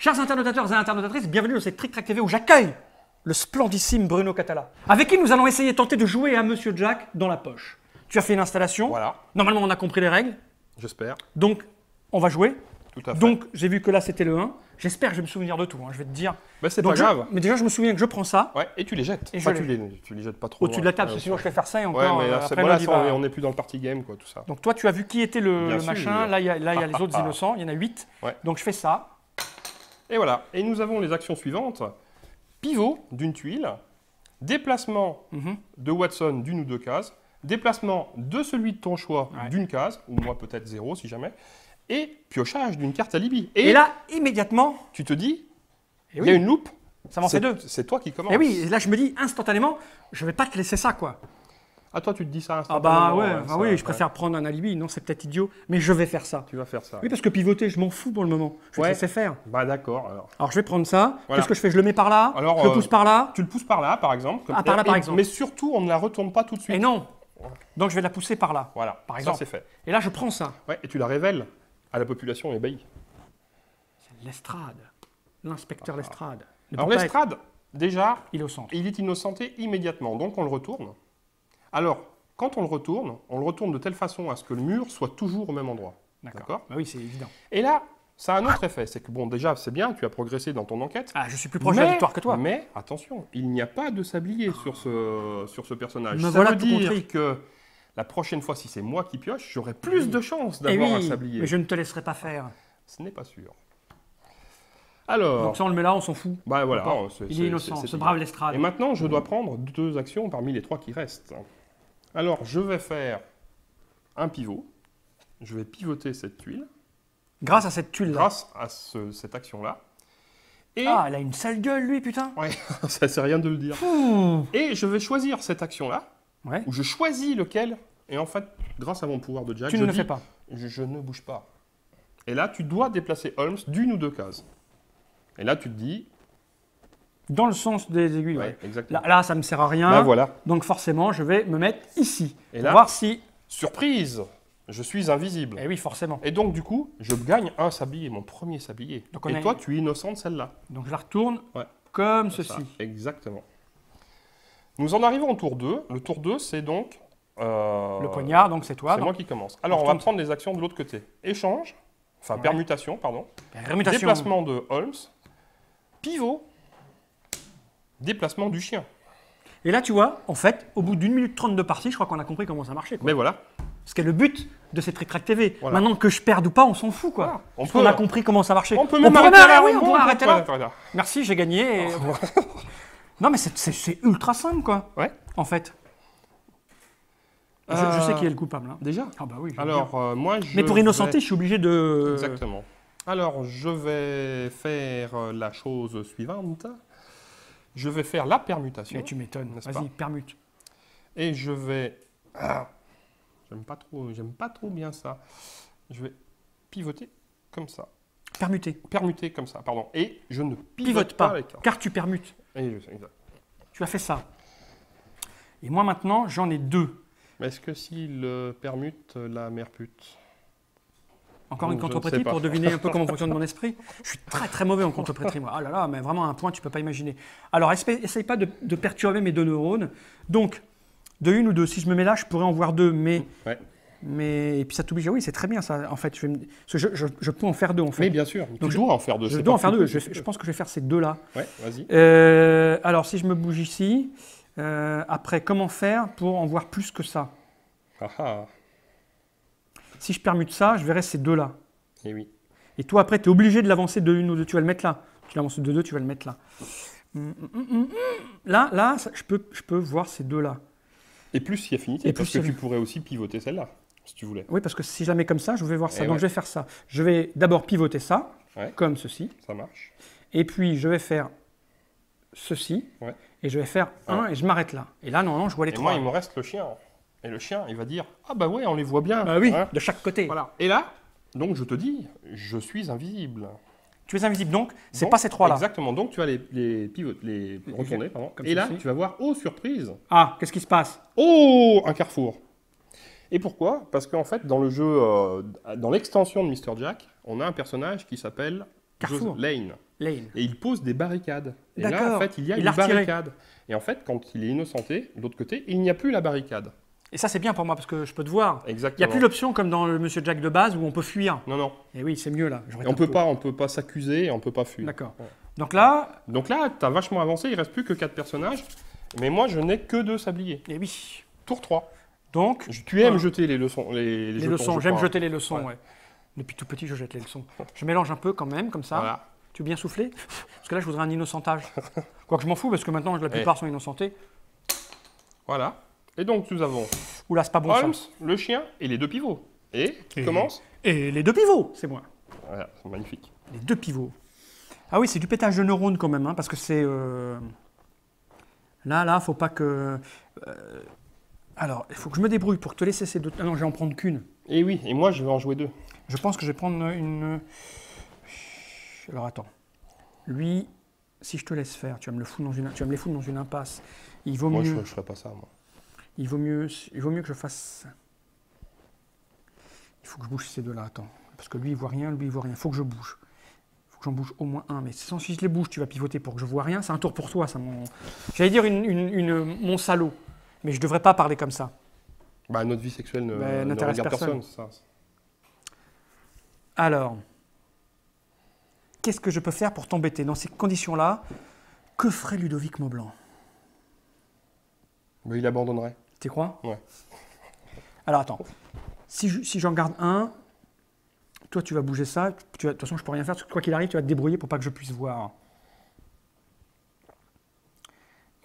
Chers internautateurs et internautatrices, bienvenue dans cette Trick Track TV où j'accueille le splendidissime Bruno Catala, avec qui nous allons essayer tenter de jouer à Monsieur Jack dans la poche. Tu as fait une installation. Voilà. Normalement, on a compris les règles. J'espère. Donc, on va jouer. Tout à fait. Donc, j'ai vu que là, c'était le 1. J'espère que je vais me souvenir de tout, hein, je vais te dire. Bah, c'est Donc, pas grave. Mais déjà, je me souviens que je prends ça Ouais, et tu les jettes. Et Enfin, je tu les jettes pas trop au-dessus de loin. la table, parce que sinon, je vais faire ça et encore. Ouais, mais là, c'est après, voilà, l'autre, ça, il va- on n'est plus dans le party game, quoi, tout ça. Donc, toi, tu as vu qui était le Bien sûr. machin. Là, il y a les autres innocents. Il y en a 8. Ouais. Donc, je fais ça. Et voilà. Et nous avons les actions suivantes. Pivot d'une tuile, déplacement de Watson d'une ou deux cases, déplacement de celui de ton choix Ouais. d'une case, ou moi peut-être 0 si jamais, et piochage d'une carte alibi. Et là, immédiatement, tu te dis, eh il y a oui, une loupe, ça m'en fait 2. c'est toi qui commence. Et oui, et là, je me dis instantanément, je vais pas te laisser ça, quoi. Ah, toi, tu te dis ça Ah instantanément. bah ouais, ça, oui, je ouais. préfère prendre un alibi. Non, c'est peut-être idiot, mais je vais faire ça. Tu vas faire ça. Oui, parce que pivoter, je m'en fous pour le moment. Je vais Ouais. te laisser faire. Bah d'accord, alors. Alors, je vais prendre ça. Voilà. Qu'est-ce que je fais? Je le mets par là. Alors, je le pousse par là. Tu le pousses par là, par exemple. Ah, par là, par exemple. Mais surtout, on ne la retourne pas tout de suite. Et non. Donc, je vais la pousser par là. Voilà, Par ça exemple. c'est fait. Et là, je prends ça. Ouais, et tu la révèles à la population ébahie. C'est Lestrade. L'inspecteur Lestrade. Ne Alors peut pas l'estrade, déjà, être- Il est au centre. il est innocenté immédiatement, donc on le retourne. Alors, quand on le retourne de telle façon à ce que le mur soit toujours au même endroit. D'accord. Bah oui, c'est évident. Et là, ça a un autre effet, c'est que bon, déjà, c'est bien, tu as progressé dans ton enquête. Ah, je suis plus proche de la victoire que toi. Mais attention, il n'y a pas de sablier sur ce personnage. Me Ça voilà veut tout dire compris. que la prochaine fois, si c'est moi qui pioche, j'aurai plus de chances Eh d'avoir un oui, sablier. mais je ne te laisserai pas faire. Ce n'est pas sûr. Alors, Donc ça, on le met là, on s'en fout. bah voilà, D'accord. c'est- Il c'est- est innocent, c'est- ce c'est- brave Et Lestrade. maintenant, je dois prendre 2 actions parmi les 3 qui restent. Alors, je vais faire un pivot. Je vais pivoter cette tuile Grâce à cette tuile-là. grâce à cette action-là. Et Ah, elle a une sale gueule, lui, putain. ouais, ça sert à rien de le dire. Ouh. Et je vais choisir cette action-là, Ouais. où je choisis lequel. Et en fait, grâce à mon pouvoir de Jack, Tu je ne le dis, fais pas. je ne bouge pas. Et là, tu dois déplacer Holmes d'une ou 2 cases. Et là, tu te dis, Dans le sens des aiguilles, ouais, ouais. exactement. Là, ça ne me sert à rien. Là, voilà. Donc forcément, je vais me mettre ici. Et Pour là- voir si... Surprise, je suis invisible. Eh oui, forcément. Et donc, du coup, je gagne un sablier, mon premier sablier. Donc, on et est- toi, tu es innocent de celle-là. Donc je la retourne Ouais. comme Ça, ceci. exactement. Nous en arrivons au tour 2. Le tour 2, c'est donc... Le poignard, donc c'est toi. C'est donc, moi qui commence. Alors, on va retourne prendre les actions de l'autre côté. Échange, enfin Ouais. permutation, pardon. Rémutation. Déplacement de Holmes. Pivot. Déplacement du chien. Et là, tu vois, en fait, au bout d'1 minute 30 de partie, je crois qu'on a compris comment ça marchait. Quoi. Mais voilà. Ce qui est le but de cette Trick Track TV. Voilà. Maintenant que je perde ou pas, on s'en fout, quoi. Voilà. Parce qu'on a compris comment ça marchait. On peut même pourrait arrêter là. oui, on pourrait arrêter là. arrêter là. Merci, j'ai gagné. et- Non, mais c'est ultra simple, quoi. Ouais. En fait. Je sais qui est le coupable. Hein. Déjà. Ah bah oui. je veux Alors, dire. moi, je Mais pour vais- innocenter, je suis obligé de... Exactement. Alors, je vais faire la chose suivante. Je vais faire la permutation. Mais tu m'étonnes. N'est-ce Vas-y, pas permute. Et je vais... Ah, j'aime pas trop bien ça. Je vais pivoter comme ça. Permuter. Permuter comme ça, pardon. Et je ne Pivote pas, avec. car tu permutes. Exact. Tu as fait ça. Et moi, maintenant, j'en ai 2. Mais est-ce que s'il permute la mère pute? Encore Je une ne contreprétie sais pas. pour deviner un peu comment fonctionne mon esprit. Je suis très très mauvais en contreprétie, moi. Ah là là, mais vraiment à un point, tu peux pas imaginer. Alors, essaye pas de perturber mes 2 neurones. Donc, de 1 ou 2. Si je me mets là, je pourrais en voir 2, mais... Ouais. Et puis ça t'oblige. Oui, c'est très bien ça. En fait, parce que je peux en faire 2 en fait. Mais bien sûr, Donc tu dois en faire 2. je dois en faire 2. Je pense que je vais faire ces 2-là. Ouais, vas-y. Alors, si je me bouge ici, après, comment faire pour en voir plus que ça? Ah ah. Si je permute ça, je verrai ces 2-là. Et oui. Et toi, après, tu es obligé de l'avancer de 1 ou 2. Tu vas le mettre là. Tu l'avances de 2, tu vas le mettre là. Là, je peux voir ces 2-là. Et plus il y a affinité, Et parce plus que il y a- tu pourrais aussi pivoter celle-là, si tu voulais. Oui, parce que si je la mets comme ça, je vais voir ça. Eh Donc, ouais. je vais faire ça. Je vais d'abord pivoter ça, Ouais. comme ceci. Ça marche. Et puis, je vais faire ceci. Ouais. Et je vais faire 1 et je m'arrête là. Et là, normalement, je vois les Et 3. moi, il me reste le chien. Et le chien, il va dire « Ah bah ouais, on les voit bien. Bah oui, Hein de chaque côté. Voilà. Et là, donc je te dis, je suis invisible. Tu es invisible, donc c'est Donc, pas ces 3-là. Exactement. Donc tu vas les retourner, pardon. Comme Et là, ceci. tu vas voir, oh surprise, Ah, qu'est-ce qui se passe? oh un carrefour. Et pourquoi? Parce qu'en fait, dans le jeu, dans l'extension de Mr. Jack, on a un personnage qui s'appelle Carrefour. Lane. Lane. Et il pose des barricades. Et là, D'accord. en fait, il y a Il une l'a retiré. barricade. Et en fait, quand il est innocenté, de l'autre côté, il n'y a plus la barricade. Et ça, c'est bien pour moi parce que je peux te voir. Il n'y Exactement. a plus l'option comme dans le Monsieur Jack de base où on peut fuir. Non, non. Et oui, c'est mieux là. Et on peut pas s'accuser et on peut pas fuir. D'accord. Ouais. Donc là, Donc là, tu as vachement avancé, il reste plus que 4 personnages. Mais moi, je n'ai que 2 sabliers. et oui. Tour 3. Donc, Tu aimes jeter les leçons. Les les jetons, leçons. je J'aime crois. jeter les leçons, Ouais. ouais. Depuis tout petit, je jette les leçons. Je mélange un peu quand même, comme ça. Voilà. Tu veux bien souffler? Parce que là, je voudrais un innocentage. Quoique je m'en fous parce que maintenant, la plupart sont innocentés. Voilà. Et donc, nous avons Oula, c'est pas bon Holmes, ça. le chien et les 2 pivots. Et qui commence? Et les 2 pivots, c'est moi. Voilà, c'est magnifique. Les 2 pivots. Ah oui, c'est du pétage de neurones quand même, hein, parce que c'est... Là, faut pas que... Alors, il faut que je me débrouille pour te laisser ces 2... Ah non, je vais en prendre qu'une. Et oui, et moi, je vais en jouer 2. Je pense que je vais prendre une... Alors, attends. Lui, si je te laisse faire, tu vas me les foutre dans une impasse. Il vaut Moi, je mieux... ne ferai pas ça, moi. Il vaut mieux que je fasse... Il faut que je bouge ces deux-là, attends. Parce que lui, il voit rien, lui, il voit rien. Il faut que je bouge. Il faut que j'en bouge au moins un. Mais si je les bouge, tu vas pivoter pour que je vois rien. C'est un tour pour toi, ça. J'allais dire mon salaud. Mais je ne devrais pas parler comme ça. Bah, notre vie sexuelle ne n'intéresse regarde personne. personne. Ça. Alors, qu'est-ce que je peux faire pour t'embêter? Dans ces conditions-là, que ferait Ludovic Maublanc? Bah, il abandonnerait. Tu crois? Ouais. Alors, attends. Si j'en garde un, toi, tu vas bouger ça. De toute façon, je ne peux rien faire. Parce que quoi qu'il arrive, tu vas te débrouiller pour pas que je puisse voir.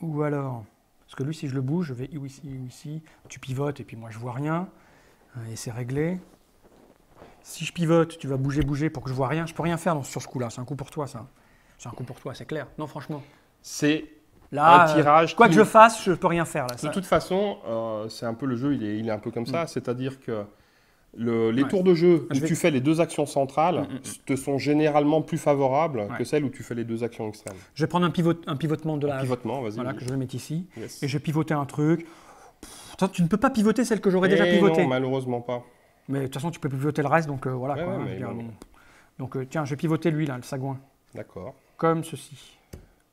Ou alors... Parce que lui, si je le bouge, je vais ici, ici. Tu pivotes et puis moi, je vois rien. Et c'est réglé. Si je pivote, tu vas bouger pour que je vois rien. Je peux rien faire sur ce coup-là. C'est un coup pour toi, ça. C'est un coup pour toi, c'est clair. Non, franchement. C'est Là, un tirage. quoi que je fasse, je peux rien faire. Là, De toute façon, c'est un peu le jeu, il est un peu comme ça. C'est-à-dire que les Ouais. tours de jeu où Je vais- tu fais les 2 actions centrales te sont généralement plus favorables Ouais. que celles où tu fais les 2 actions extrêmes. Je vais prendre un pivotement de la... Pivotement, vas-y. Voilà, que je vais mettre ici. Yes. Et je vais pivoter un truc. Putain, tu ne peux pas pivoter celle que j'aurais déjà Eh pivotée. non, malheureusement pas. Mais de toute façon, tu peux pivoter le reste, donc voilà. Ouais, quoi, ouais, hein, mais je veux dire, bon. bon. Donc tiens, je vais pivoter lui, là, le sagouin. D'accord. Comme ceci.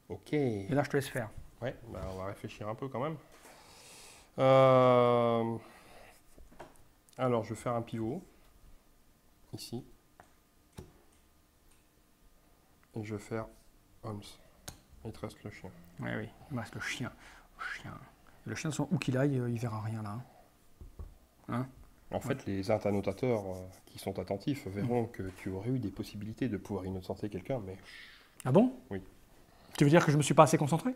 Ok. Et là, je te laisse faire. Ouais, bah, on va réfléchir un peu quand même. Alors, je vais faire un pivot. Ici. Et je vais faire Holmes. Il te reste le chien. Oui, oui. Il me reste le chien. Le chien, où qu'il aille, il verra rien là. Hein? En fait, les annotateurs qui sont attentifs verront que tu aurais eu des possibilités de pouvoir innocenter quelqu'un, mais Ah bon? Oui. Tu veux dire que je me suis pas assez concentré?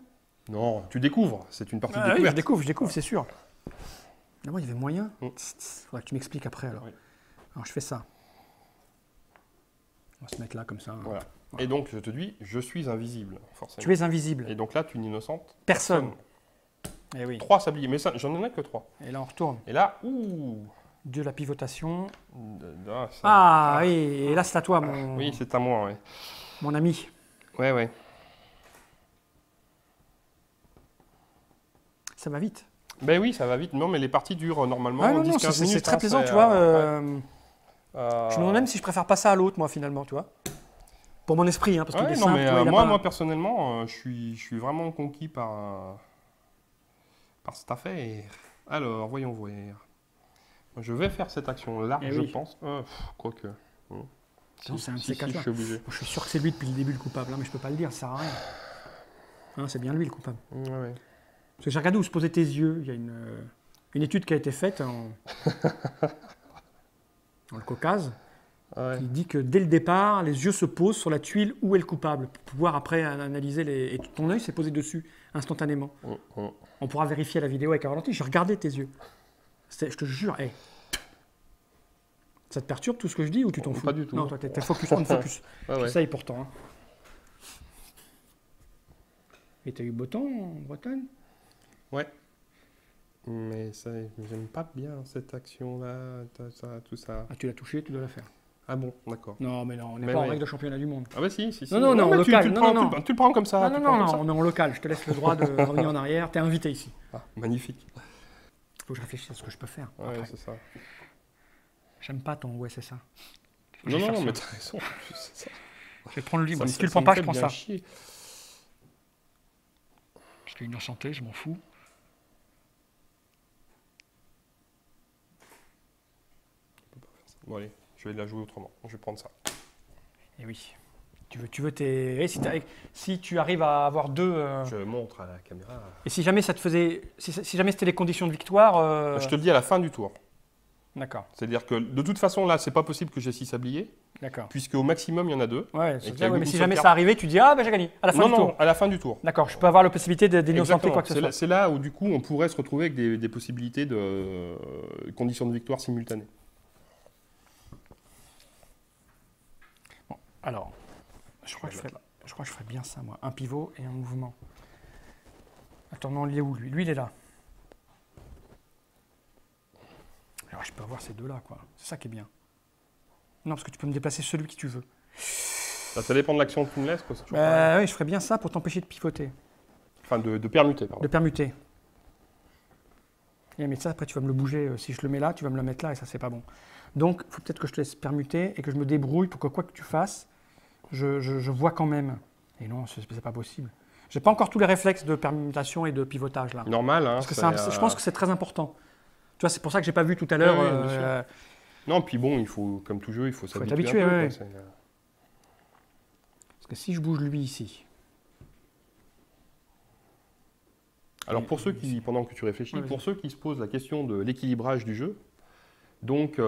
non, tu découvres. C'est une partie Ah, oui, découverte. je découvre, c'est sûr. Là-bas, il y avait moyen. Mm. Faudrait que tu m'expliques après alors. Oui. Alors, je fais ça. On va se mettre là comme ça. Voilà. Et donc, je te dis, je suis invisible, forcément. Tu es invisible. Et donc là, tu n'innocentes Personne. Eh oui. 3 sabliers, mais ça, j'en ai que 3. Et là, on retourne. Et là, ouh De la pivotation. là, ça- Ah oui, et là, c'est à toi, Oui, c'est à moi, ouais. mon ami. Ouais, ouais. Ça va vite. Ben oui, ça va vite. Non, mais les parties durent normalement Ah non, 10-15 non, minutes. c'est très hein, plaisant, c'est, tu vois. ouais. Je me demande même si je préfère pas ça à l'autre, moi, finalement, tu vois. Pour mon esprit, hein, parce qu'il Ouais, est non, simple. mais tu vois, il a moi, pas- moi, personnellement, je suis vraiment conquis par cette affaire. Alors, voyons voir. Je vais faire cette action-là, Eh je oui. pense. Quoique. Non, c'est un de Si, ces si, quatre-là. je suis obligé. Je suis sûr que c'est lui depuis le début le coupable, hein, mais je peux pas le dire, ça sert à rien. Hein, c'est bien lui le coupable. Ouais, ouais. Parce que j'ai regardé où se posaient tes yeux. Il y a une étude qui a été faite dans le Caucase Ouais. qui dit que dès le départ, les yeux se posent sur la tuile où est le coupable pour pouvoir après analyser les. Et ton œil s'est posé dessus instantanément. On pourra vérifier la vidéo avec un ralenti. J'ai regardé tes yeux. Je te jure. Hey. Ça te perturbe tout ce que je dis ou tu t'en fous? Pas du tout. Non, toi, t'es focus, on focus. Ouais, ouais. J'essaye pourtant. Hein. Et t'as eu beau temps en Bretagne? Ouais. Mais ça, j'aime pas bien cette action-là, tout ça. Ah, tu l'as touché, tu dois la faire. Ah bon, d'accord. Non, mais non, on n'est Mais pas en ouais. règle de championnat du monde. Ah bah si, si. Non, non, non, mais local, tu le non, prends, non, tu non. tu le prends comme ça. Non, tu non, le non, prends non, comme on est en local. Je te laisse le droit de revenir en arrière. T'es invité ici. ça. Ah, magnifique. Faut que je réfléchisse à ce que je peux faire. Ouais, après. c'est ça. J'aime pas ton ouais, c'est ça. Non, non, non, mais t'as raison. C'est ça. Je vais prendre le livre. Ça Si me- tu le ça prends me pas, fait je prends bien ça. chier. Parce qu'il est innocenté, je m'en fous. Bon allez, je vais la jouer autrement. Je vais prendre ça. Et oui. Tu veux tes. Et si tu arrives à avoir deux. Je montre à la caméra. Et si jamais ça te faisait. Si jamais c'était les conditions de victoire. Je te le dis à la fin du tour. D'accord, C'est-à-dire que de toute façon, là, c'est pas possible que j'ai 6 sabliers, d'accord. puisque au maximum, il y en a 2. Ouais, Et c'est qu'il y a ça, ouais, eu mais une si jamais sauvegarde. ça arrivait, tu dis ah ben j'ai gagné à la fin Non, du tour. non, à la fin du tour. D'accord, je peux avoir la possibilité d'innocenter Exactement. quoi que ce soit. C'est là où, du coup, on pourrait se retrouver avec des possibilités de conditions de victoire simultanées. Bon, alors, je crois que je ferais bien ça moi, un pivot et un mouvement. Attends, non, il est où lui? Lui il est là. Alors je peux avoir ces deux là quoi, c'est ça qui est bien. Non parce que tu peux me déplacer celui que tu veux. Ça dépend de l'action que tu me laisses, quoi. C'est toujours pareil. Oui, je ferais bien ça pour t'empêcher de pivoter, Enfin, de permuter, pardon. de permuter. Mais ça après tu vas me le bouger, si je le mets là, tu vas me le mettre là et ça c'est pas bon. Donc il faut peut-être que je te laisse permuter et que je me débrouille pour que quoi que tu fasses, je vois quand même. Et non, c'est pas possible. J'ai pas encore tous les réflexes de permutation et de pivotage là. Normal, hein. Parce que je pense que c'est très important. Tu vois, c'est pour ça que j'ai pas vu tout à l'heure. Oui, bien sûr. Non, puis bon, il faut, comme tout jeu, il faut être s'habituer habitué, un peu, ouais. quoi. Parce que si je bouge lui ici. Alors pour ceux qui, pendant que tu réfléchis, Ouais, pour ceux qui se posent la question de l'équilibrage du jeu, donc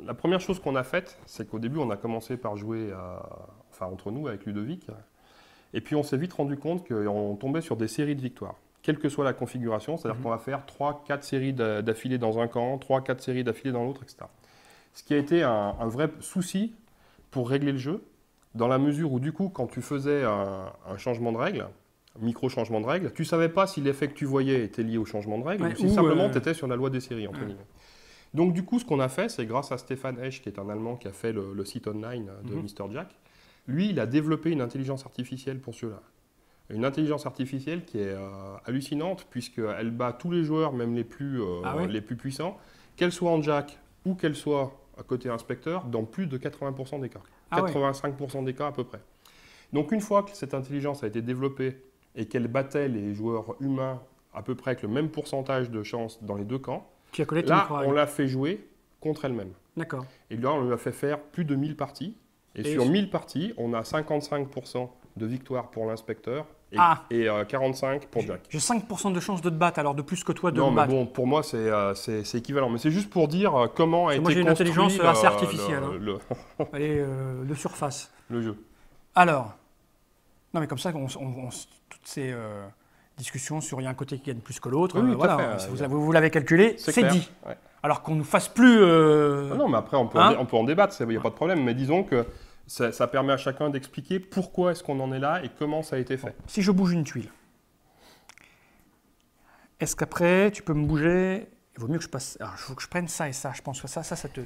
la première chose qu'on a faite, c'est qu'au début on a commencé par jouer entre nous avec Ludovic, et puis on s'est vite rendu compte qu'on tombait sur des séries de victoires, quelle que soit la configuration, c'est-à-dire qu'on va faire 3-4 séries d'affilée dans un camp, 3-4 séries d'affilée dans l'autre, etc. Ce qui a été un vrai souci pour régler le jeu, dans la mesure où du coup quand tu faisais un changement de règle, micro-changement de règles, tu ne savais pas si l'effet que tu voyais était lié au changement de règles Ouais, ou si ou, simplement tu étais sur la loi des séries, entre ouais. guillemets. Donc du coup, ce qu'on a fait, c'est grâce à Stéphane Esch, qui est un Allemand qui a fait le site online de Mr. Jack, lui, il a développé une intelligence artificielle pour ceux-là. Une intelligence artificielle qui est hallucinante, puisqu'elle bat tous les joueurs, même les plus puissants, qu'elle soit en Jack ou qu'elle soit à côté inspecteur, dans plus de 80% des cas. 85% des cas à peu près. Donc une fois que cette intelligence a été développée et qu'elle battait les joueurs humains à peu près avec le même pourcentage de chance dans les deux camps, là, on l'a fait jouer contre elle-même. D'accord. Et là, on lui a fait faire plus de 1000 parties. Et sur 1000 parties, on a 55% de victoire pour l'inspecteur et 45% pour Jack. J'ai 5% de chance de te battre, alors de plus que toi de non, me mais battre. bon, pour moi, c'est équivalent. Mais c'est juste pour dire comment a été moi, j'ai une construit intelligence assez artificielle. le De surface. le jeu. Alors, non mais comme ça, toutes ces discussions sur il y a un côté qui gagne plus que l'autre, Oui, tout à voilà, fait, si vous l'avez calculé, c'est clair. dit. Ouais. Alors qu'on ne nous fasse plus... Non, mais après, on peut en débattre, il n'y a pas de problème. Mais disons que ça permet à chacun d'expliquer pourquoi est-ce qu'on en est là et comment ça a été fait. Si je bouge une tuile, est-ce qu'après, tu peux me bouger... Il vaut mieux que je passe... Alors, il faut que je prenne ça et ça. Je pense que ça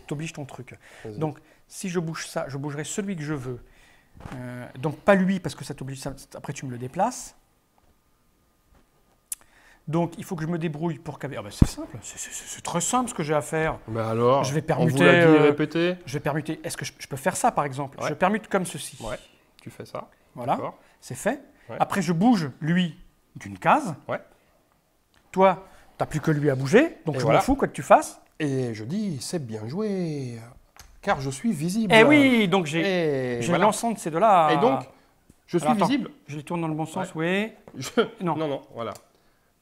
t'oblige ton truc. Donc, si je bouge ça, je bougerai celui que je veux. Donc, pas lui, parce que ça t'oblige... Après, tu me le déplaces. Donc, il faut que je me débrouille pour qu'avec... Ah ben, c'est simple, c'est très simple ce que j'ai à faire. Ben alors, je vais permuter, on vous l'a dit, répété. Je vais permuter. Est-ce que je peux faire ça, par exemple? Ouais. Je permute comme ceci. Ouais, tu fais ça. Voilà, c'est fait. Ouais. Après, je bouge, lui, d'une case. Ouais. Toi, tu n'as plus que lui à bouger, donc Et je voilà. m'en fous, quoi que tu fasses. Et je dis, c'est bien joué, car je suis visible. Eh oui, donc j'ai voilà. l'ensemble de ces deux-là. Et donc, je suis Alors, attends, visible. Je les tourne dans le bon sens, oui. Non, voilà.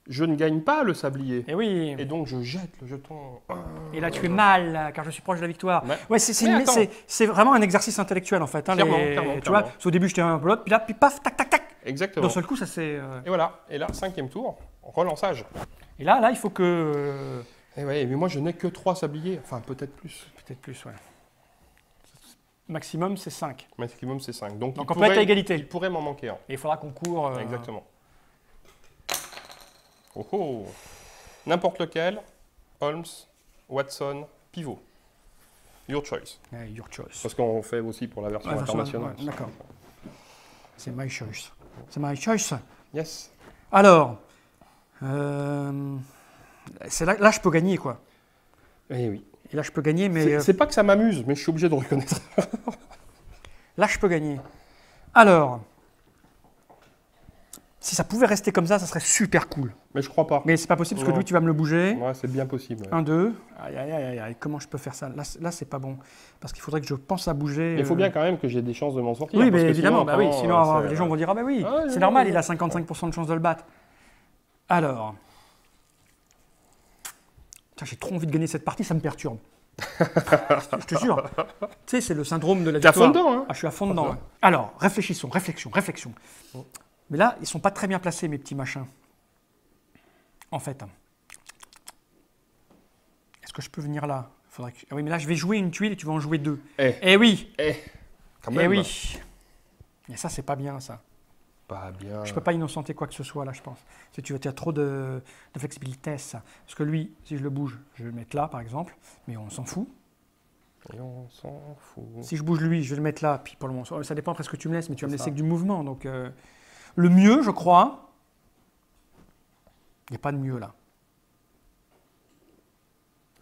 Je ne gagne pas le sablier. Eh oui. Et donc, je jette le jeton. Et là, tu es mal, car je suis proche de la victoire. Ouais. C'est vraiment un exercice intellectuel, en fait. Hein, Clairement. Tu vois, au début, j'étais un peu l'autre, puis là, puis paf, tac, tac, tac. Exactement. D'un seul coup, ça c'est... Et voilà. Et là, 5e tour, relançage. Et là, il faut que... Et ouais, mais moi, je n'ai que 3 sabliers. Enfin, peut-être plus. Peut-être plus, ouais. Maximum, c'est 5. Maximum, c'est 5. Donc on peut être à égalité. Il pourrait m'en manquer un. Et il faudra qu'on court... Exactement. Oh oh. N'importe lequel. Holmes, Watson, pivot. Your choice. Yeah, your choice. Parce qu'on fait aussi pour la version internationale. Ouais, d'accord. C'est my choice. C'est my choice. Yes. Alors, c'est là, je peux gagner, quoi. Eh oui. Et là, je peux gagner, mais... C'est pas que ça m'amuse, mais je suis obligé de reconnaître. Là, je peux gagner. Alors, si ça pouvait rester comme ça serait super cool. Mais je crois pas. Mais c'est pas possible parce que Non. lui, tu vas me le bouger. Ouais, c'est bien possible. Ouais. 1, 2. Aïe, aïe, aïe, aïe, comment je peux faire ça? Là c'est pas bon. Parce qu'il faudrait que je pense à bouger. Mais il faut bien quand même que j'ai des chances de m'en sortir. Oui, parce mais que évidemment, sinon, bah oui, après, sinon c'est- les gens vont dire ah bah oui, Ah, c'est oui, normal, oui, il a oui. 55% de chance de le battre. Alors, tiens, j'ai trop envie de gagner cette partie, ça me perturbe. Je te jure. Tu sais, c'est le syndrome de la T'es à victoire. fond dedans, hein? Ah, je suis à fond dedans. Ouais. Alors, réfléchissons, réflexion. Mais là, ils sont pas très bien placés, mes petits machins. En fait. Est-ce que je peux venir là? Faudrait que... Ah oui, mais là, je vais jouer une tuile et tu vas en jouer 2. Eh oui! Quand Eh même. oui! Et ça, c'est pas bien, ça. Pas bien. Je peux pas innocenter quoi que ce soit, là, je pense. Si tu as trop de flexibilité, ça. Parce que lui, si je le bouge, je vais le mettre là, par exemple. Mais on s'en fout. Et on s'en fout. Si je bouge lui, je vais le mettre là. Puis pour le moment, ça dépend après ce que tu me laisses, mais tu vas me C'est laisser ça. que du mouvement. Donc, le mieux, je crois... Il n'y a pas de mieux, là.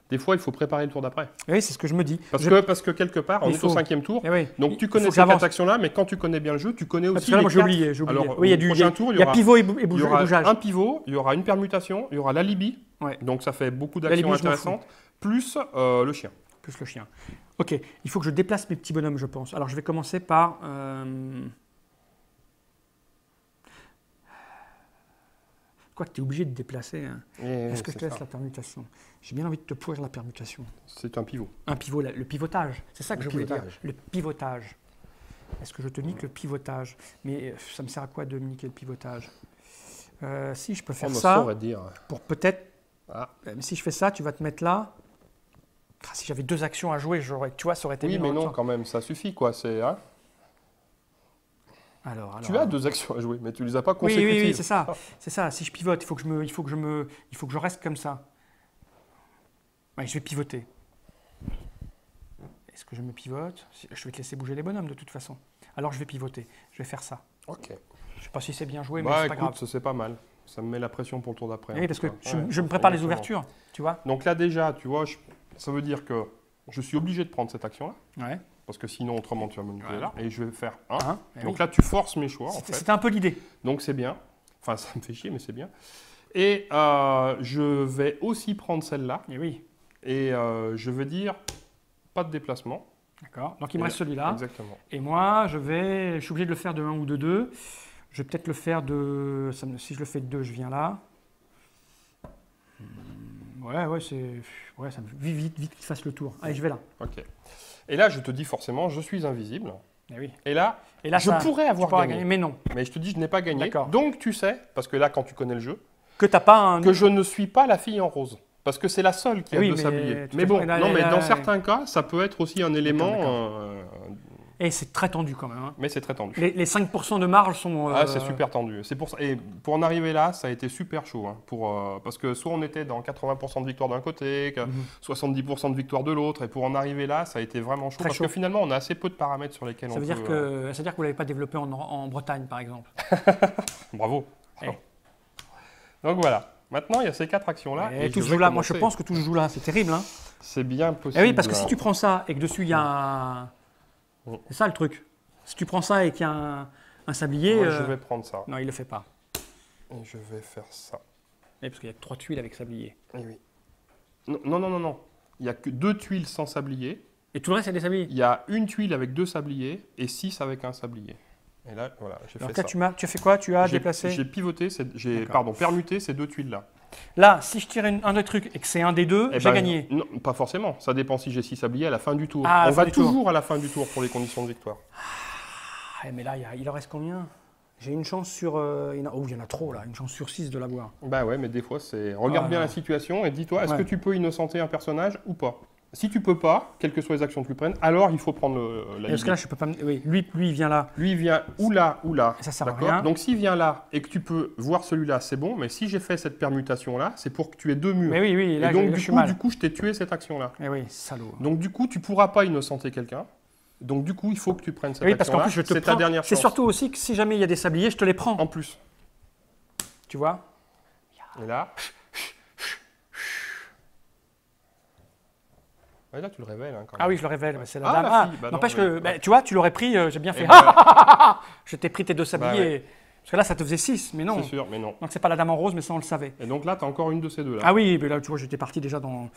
Des fois, il faut préparer le tour d'après. Oui, c'est ce que je me dis. Parce que quelque part, on Il est faut- au 5e tour. Eh oui, Donc tu il connais faut que ces j'avance. 4 actions-là, mais quand tu connais bien le jeu, tu connais Parce aussi que là, les moi, j'ai 4. oublié. Alors, Oui, il y a au prochain tour, il y a pivot et il y aura bougeage. un pivot, il y aura une permutation, il y aura l'alibi. Ouais. Donc ça fait beaucoup L'alibi, d'actions je m'en fous. intéressantes, plus le chien. Plus le chien. Ok, il faut que je déplace mes petits bonhommes, je pense. Alors, je vais commencer par... Quoi que tu es obligé de déplacer. Hein. Est-ce que je te laisse la permutation? J'ai bien envie de te pourrir la permutation. C'est un pivot. Un pivot, le pivotage. C'est ça que Le je voulais dire. pivotage. Le pivotage. Est-ce que je te nique le pivotage? Mais ça me sert à quoi de me niquer le pivotage? Si je peux faire On me ça, saurait dire. pour peut-être... Ah. Mais si je fais ça, tu vas te mettre là. Ah, si j'avais 2 actions à jouer, tu vois, ça aurait été Oui, bien mais dans le non, temps. quand même, ça suffit, quoi. Hein Alors, tu as 2 actions à jouer, mais tu les as pas Oui, consécutives. oui, c'est ça. C'est ça. Si je pivote, il faut que je reste comme ça. Ouais, je vais pivoter. Est-ce que je me pivote? Je vais te laisser bouger les bonhommes de toute façon. Alors je vais pivoter. Je vais faire ça. Ok. Je sais pas si c'est bien joué, mais Bah c'est pas grave. écoute, c'est pas mal. Ça me met la pression pour le tour d'après. Oui, en parce tout que cas. je Ouais, me prépare les exactement. ouvertures, tu vois. Donc là déjà, tu vois, ça veut dire que je suis obligé de prendre cette action-là, Ouais. parce que sinon autrement tu vas manipuler Ouais. là, et je vais faire 1. Hein, Donc là tu forces mes choix en fait. C'était un peu l'idée. Donc c'est bien. Enfin ça me fait chier mais c'est bien. Et je vais aussi prendre celle-là, Et oui. et je vais dire pas de déplacement. D'accord. Donc il me reste celui-là. Exactement. Et moi, je suis obligé de le faire de 1 ou de 2. Je vais peut-être le faire de... Si je le fais de 2, je viens là. Ouais, c'est... Ouais, ça me... Vite qu'il fasse le tour. Allez, je vais là. Ok. Et là je te dis forcément, je suis invisible. Eh oui. Et là, Et là je pourrais avoir tu pourras gagné. mais non. Mais je te dis, je n'ai pas gagné. D'accord. Donc tu sais, parce que là quand tu connais le jeu, Que t'as pas un... que je ne suis pas la fille en rose. Parce que c'est la seule qui a Oui, deux mais sabliers. tout Mais à bon, fait, là, non, mais là, dans là, certains cas, ça peut être aussi un élément. D'accord. Et c'est très tendu quand même. Hein. Mais c'est très tendu. Les 5% de marge sont... Ah, c'est super tendu. C'est pour ça. Et pour en arriver là, ça a été super chaud. Hein, parce que soit on était dans 80% de victoire d'un côté, 70% de victoire de l'autre. Et pour en arriver là, ça a été vraiment chaud. Très parce chaud. que finalement, on a assez peu de paramètres sur lesquels Ça on veut peut... dire que vous ne l'avez pas développé en Bretagne, par exemple. Bravo. Eh. Donc voilà. Maintenant, il y a ces 4 actions-là. Et je tout se vais joue là. Moi, je commencer. pense que tout se joue là. C'est terrible. Hein. C'est bien Eh possible. oui, parce que si tu prends ça et que dessus, il y a un... C'est ça le truc. Si tu prends ça et qu'il y a un sablier... Moi, je vais prendre ça. Non, il ne le fait pas. Et je vais faire ça. Oui, parce qu'il y a 3 tuiles avec sablier. Eh oui. Non. Il n'y a que 2 tuiles sans sablier. Et tout le reste, c'est des sabliers. Il y a une tuile avec 2 sabliers et 6 avec un sablier. Et là, voilà, j'ai Alors fait là, ça. tu as fait quoi? Tu as J'ai déplacé? pivoté, D'accord. permuté ces 2 tuiles-là. Là, si je tire un des trucs et que c'est un des deux, Eh j'ai ben, gagné. Non, pas forcément. Ça dépend si j'ai 6 sabliers à la fin du tour. Ah, à la On fin va du tour. toujours à la fin du tour pour les conditions de victoire. Ah, mais là, il en reste combien? J'ai une chance sur... il y en a trop, là. Une chance sur 6 de l'avoir. Bah ouais, mais des fois, c'est... Regarde Ah, bien non. la situation et dis-toi, est-ce Ouais. que tu peux innocenter un personnage ou pas? Si tu peux pas, quelles que soient les actions que tu prennes, alors il faut prendre la Parce que là, je peux pas... Oui, lui, il vient là. Lui, il vient ou là, ou là. Ça sert à D'accord. rien. Donc, s'il vient là et que tu peux voir celui-là, c'est bon. Mais si j'ai fait cette permutation-là, c'est pour que tu aies 2 murs. Mais oui, là, et donc, je suis du mal. coup, je t'ai tué cette action-là. Eh oui, salaud. Donc, du coup, tu pourras pas innocenter quelqu'un. Donc, du coup, il faut que tu prennes cette Oui, parce qu'en action-là. plus, je te C'est ta prends... dernière C'est chance. surtout aussi que si jamais il y a des sabliers, je te les prends. En plus. Tu vois? Et là, Ouais, là, tu le révèles. Hein, quand Ah même. oui, je le révèle, c'est la Ah, dame. la fille, bah non, n'empêche oui, que, ouais. bah, tu vois, tu l'aurais pris, j'ai bien fait. Et bah, Je t'ai pris tes deux sabliers. Bah ouais. Parce que là, ça te faisait 6, mais non. c'est sûr, mais non. Donc c'est pas la dame en rose, mais ça, on le savait. Et donc là, tu as encore une de ces deux-là. Ah oui, mais là, tu vois, j'étais parti déjà dans...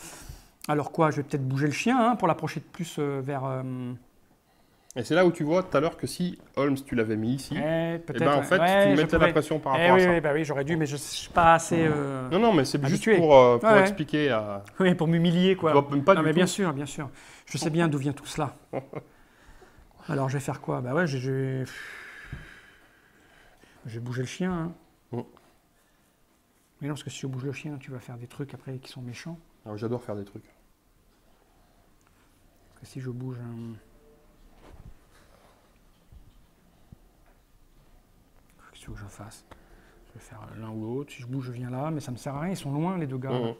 Alors quoi, je vais peut-être bouger le chien hein, pour l'approcher de plus vers... Et c'est là où tu vois tout à l'heure que si Holmes, tu l'avais mis ici, peut-être. et ben en fait, ouais, tu je mettais pouvais. la pression par Eh rapport à ça. oui, bah oui, j'aurais dû, mais je suis pas assez... Non, non, mais c'est juste habitué. pour Ouais. expliquer à... Oui, pour m'humilier, quoi. Tu vois, même pas non, du mais tout. bien sûr, bien sûr. Je sais bien d'où vient tout cela. Alors, je vais faire quoi? Bah ouais, je vais bouger le chien. Hein. Mm. Mais non, parce que si je bouge le chien, tu vas faire des trucs après qui sont méchants. Alors, j'adore faire des trucs. Parce que si je bouge un... Qu'est-ce que tu veux que je fasse? Je vais faire l'un ou l'autre. Si je bouge, je viens là, mais ça me sert à rien. Ils sont loin, les deux gars. Mhm.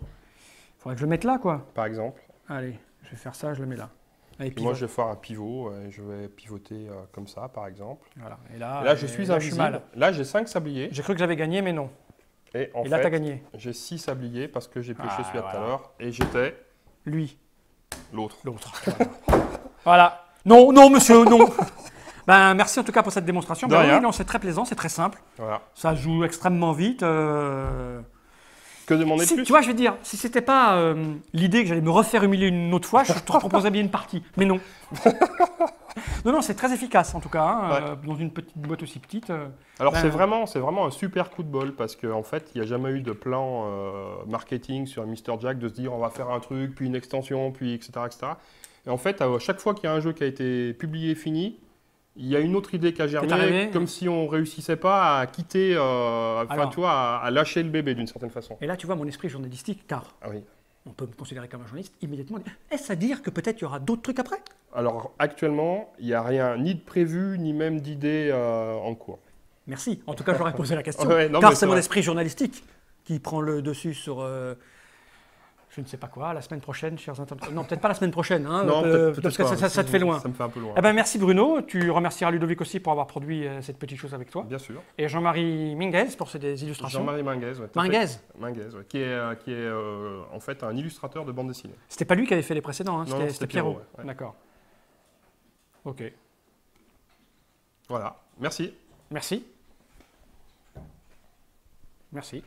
Faudrait que je le mette là, quoi. Par exemple. Allez, je vais faire ça, je le mets là. Allez, Puis moi, je vais faire un pivot. Et je vais pivoter comme ça, par exemple. Voilà. Et là, je suis invisible. mal. Là, j'ai 5 sabliers. J'ai cru que j'avais gagné, mais non. Et en Et là, t'as fait, gagné. j'ai 6 sabliers parce que j'ai pioché Ah, celui-là tout à voilà. l'heure. Et j'étais Lui. l'autre. L'autre. Voilà. Non, non, monsieur, non. Ben, merci en tout cas pour cette démonstration. De Ben rien. oui, non, c'est très plaisant, c'est très simple. Voilà. Ça joue extrêmement vite. Que demander de Si, plus? tu vois, je veux dire, si c'était pas l'idée que j'allais me refaire humilier une autre fois, je te proposerais bien une partie. Mais non. Non, non, c'est très efficace en tout cas. Hein, dans une petite boîte aussi petite. Alors Ben, c'est vraiment un super coup de bol parce qu'en fait, il n'y a jamais eu de plan marketing sur Mr. Jack de se dire on va faire un truc, puis une extension, puis etc. etc. Et en fait, à chaque fois qu'il y a un jeu qui a été publié et fini, il y a une autre idée qui a germé, arrivée. comme si on réussissait pas à quitter, Alors. tu vois, à lâcher le bébé d'une certaine façon. Et là, tu vois mon esprit journalistique, car Ah oui. on peut me considérer comme un journaliste immédiatement. Est-ce à dire que peut-être il y aura d'autres trucs après? Alors actuellement, il n'y a rien ni de prévu, ni même d'idée en cours. Merci. En tout cas, j'aurais posé la question. Ouais, non, car mais c'est c'est mon vrai. esprit journalistique qui prend le dessus sur je ne sais pas quoi, la semaine prochaine, chers internautes. Non, peut-être pas la semaine prochaine, hein, Non, parce que pas. ça te fait loin. Ça me fait un peu loin. Eh ben, merci Bruno. Tu remercieras Ludovic aussi pour avoir produit cette petite chose avec toi. Bien sûr. Et Jean-Marie Minguez pour ses illustrations. Jean-Marie Minguez. Ouais, tout à fait. Minguez. Minguez, ouais, qui est en fait un illustrateur de bande dessinée. C'était pas lui qui avait fait les précédents, hein, Non, c'était Pierrot. Pierrot, ouais. D'accord. Ok. Voilà, merci. Merci. Merci.